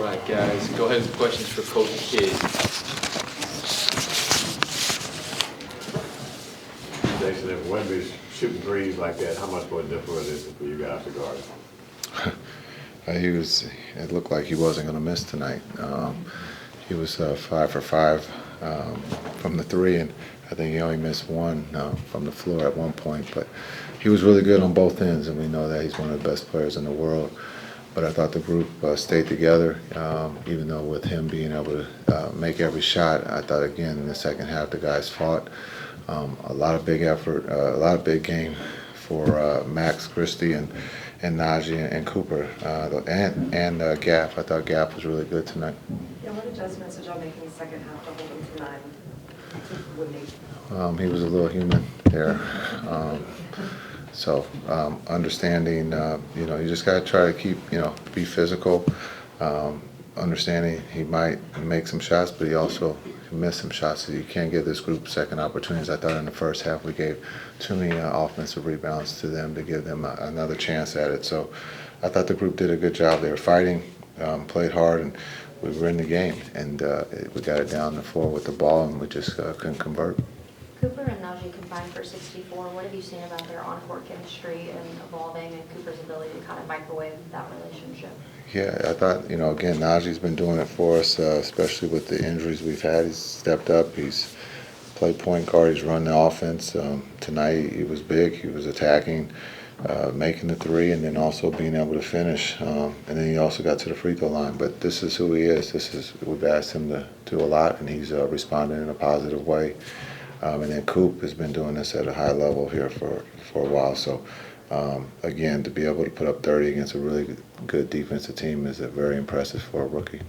All right, guys, go ahead with questions for Coach Kidd. Jason, if Wemby's shooting threes like that, how much more difficult is it for you guys to guard him? It looked like he wasn't going to miss tonight. He was 5 for 5 from the three, and I think he only missed one from the floor at one point. But he was really good on both ends, and we know that he's one of the best players in the world. But I thought the group stayed together, even though with him being able to make every shot, I thought, again, in the second half, the guys fought. A lot of big effort, a lot of big game for Max Christie and Najee and Cooper and Gaff. I thought Gaff was really good tonight. Yeah, what adjustments did y'all make in the second half to hold him to 9? He was a little human there. So understanding, you just got to try to keep, be physical. Understanding he might make some shots, but he also can miss some shots. So you can't give this group second opportunities. I thought in the first half we gave too many offensive rebounds to them to give them another chance at it. So I thought the group did a good job. They were fighting, played hard, and we were in the game. And we got it down the floor with the ball, and we just couldn't convert. Cooper and Najee combined for 64. What have you seen about their on-court chemistry and evolving and Cooper's ability to kind of microwave that relationship? Yeah, I thought, again, Najee's been doing it for us, especially with the injuries we've had. He's stepped up. He's played point guard. He's run the offense. Tonight he was big. He was attacking, making the three, and then also being able to finish. And then he also got to the free throw line. But this is who he is. We've asked him to do a lot, and he's responded in a positive way. And then Coop has been doing this at a high level here for a while. So, again, to be able to put up 30 against a really good defensive team is very impressive for a rookie.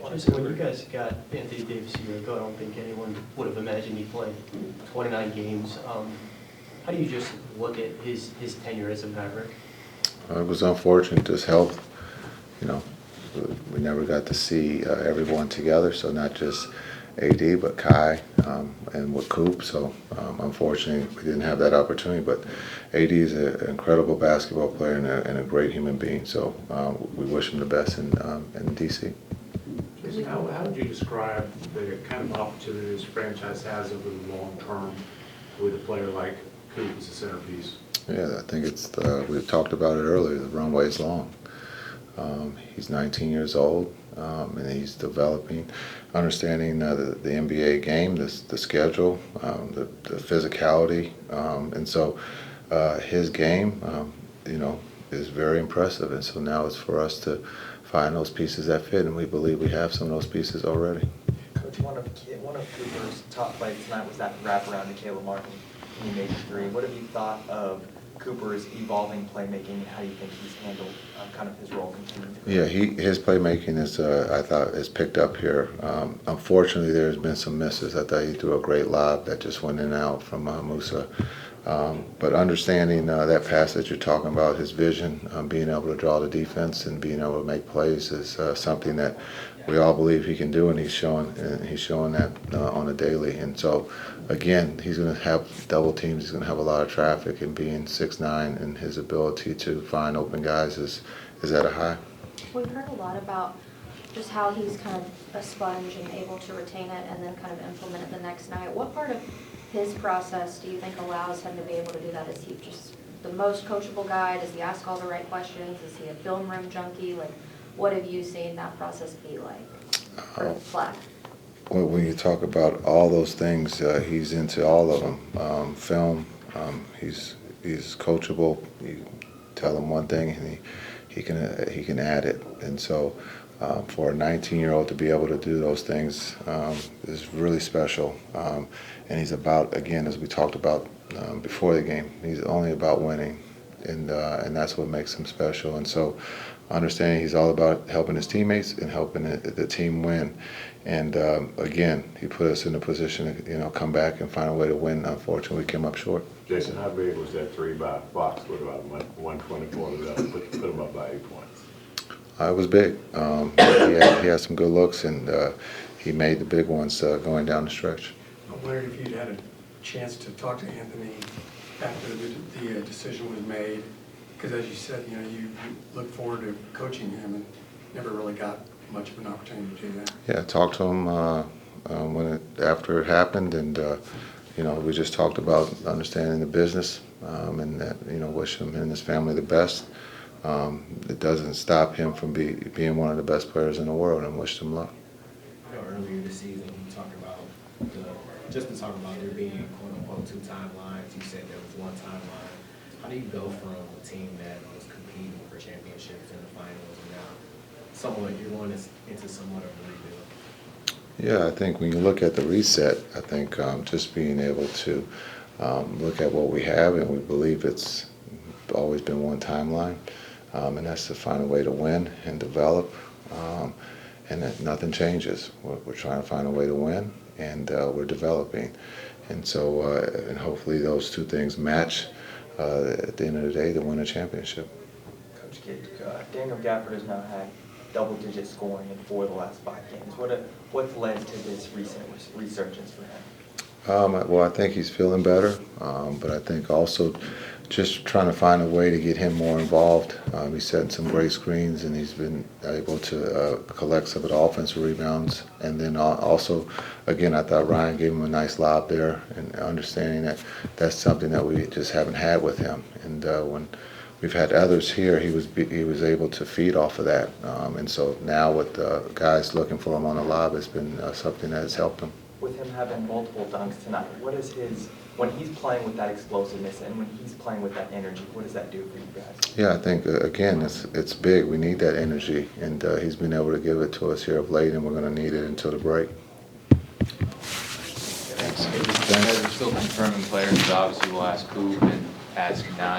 Jason, when you guys got Anthony Davis a year ago, I don't think anyone would have imagined he'd play 29 games. How do you just look at his tenure as a Maverick? It was unfortunate, just health. We never got to see everyone together, so not just AD, but Kai and with Coop. So unfortunately, we didn't have that opportunity. But AD is an incredible basketball player and a great human being. So we wish him the best in DC. Jason, how would you describe the kind of opportunity this franchise has over the long term with a player like Coop as a centerpiece? Yeah, I think we talked about it earlier. The runway is long. He's 19 years old, and he's developing, understanding the NBA game, the schedule, the physicality, and so his game, is very impressive. And so now it's for us to find those pieces that fit, and we believe we have some of those pieces already. Coach, one of Cooper's top plays tonight was that wraparound to Caleb Martin, and he made the three. What have you thought of Cooper's evolving playmaking, and how do you think he's handled kind of his role continuing to grow? Yeah, his playmaking I thought, is picked up here. Unfortunately, there's been some misses. I thought he threw a great lob that just went in and out from Musa. But understanding that pass that you're talking about, his vision, being able to draw the defense and being able to make plays is something that we all believe he can do, and he's showing that on a daily. And so, again, he's going to have double teams. He's going to have a lot of traffic, and being 6'9", and his ability to find open guys is at a high. We've heard a lot about just how he's kind of a sponge and able to retain it and then kind of implement it the next night. What part of his process do you think allows him to be able to do that? Is he just the most coachable guy? Does he ask all the right questions? Is he a film room junkie? Like, what have you seen that process be like for Flack? Well, when you talk about all those things, he's into all of them. Film, he's coachable. You tell him one thing, and he can add it. And so, for a 19-year-old to be able to do those things is really special. And he's about, again, as we talked about before the game, he's only about winning, and that's what makes him special. And so, understanding he's all about helping his teammates and helping the team win. And again, he put us in a position to come back and find a way to win. Unfortunately, we came up short. Jason, how big was that three by Fox with about 124 to go? Put him up by 8 points. It was big. He had some good looks, and he made the big ones going down the stretch. I wondered if you'd had a chance to talk to Anthony after the decision was made, because as you said, you look forward to coaching him and never really got much of an opportunity to do that? Yeah, talked to him after it happened, and we just talked about understanding the business, and that wish him and his family the best. It doesn't stop him from being one of the best players in the world, and wish him luck. Earlier this season, you talked about there being quote-unquote two timelines. You said there was one timeline. How do you go from a team that was competing for championships in the finals and now you're going into somewhat of a rebuild? Yeah, I think when you look at the reset, I think just being able to look at what we have, and we believe it's always been one timeline, and that's to find a way to win and develop, and that nothing changes. We're trying to find a way to win, and we're developing. And so, and hopefully those two things match at the end of the day to win a championship. Coach Kidd, Daniel Gafford has now had double-digit scoring in 4 of the last 5 games. What's led to this recent resurgence for him? Well, I think he's feeling better, but I think also just trying to find a way to get him more involved. He's setting some great screens, and he's been able to collect some of the offensive rebounds. And then also, again, I thought Ryan gave him a nice lob there, and understanding that that's something that we just haven't had with him. And when we've had others here, he was able to feed off of that. And so now with guys looking for him on the lob, it's been something that has helped him. With him having multiple dunks tonight, what is when he's playing with that explosiveness and when he's playing with that energy, what does that do for you guys? Yeah, I think, again, it's big. We need that energy, and he's been able to give it to us here of late, and we're going to need it until the break. Thanks. We're still confirming players, obviously we'll ask Coop and ask now.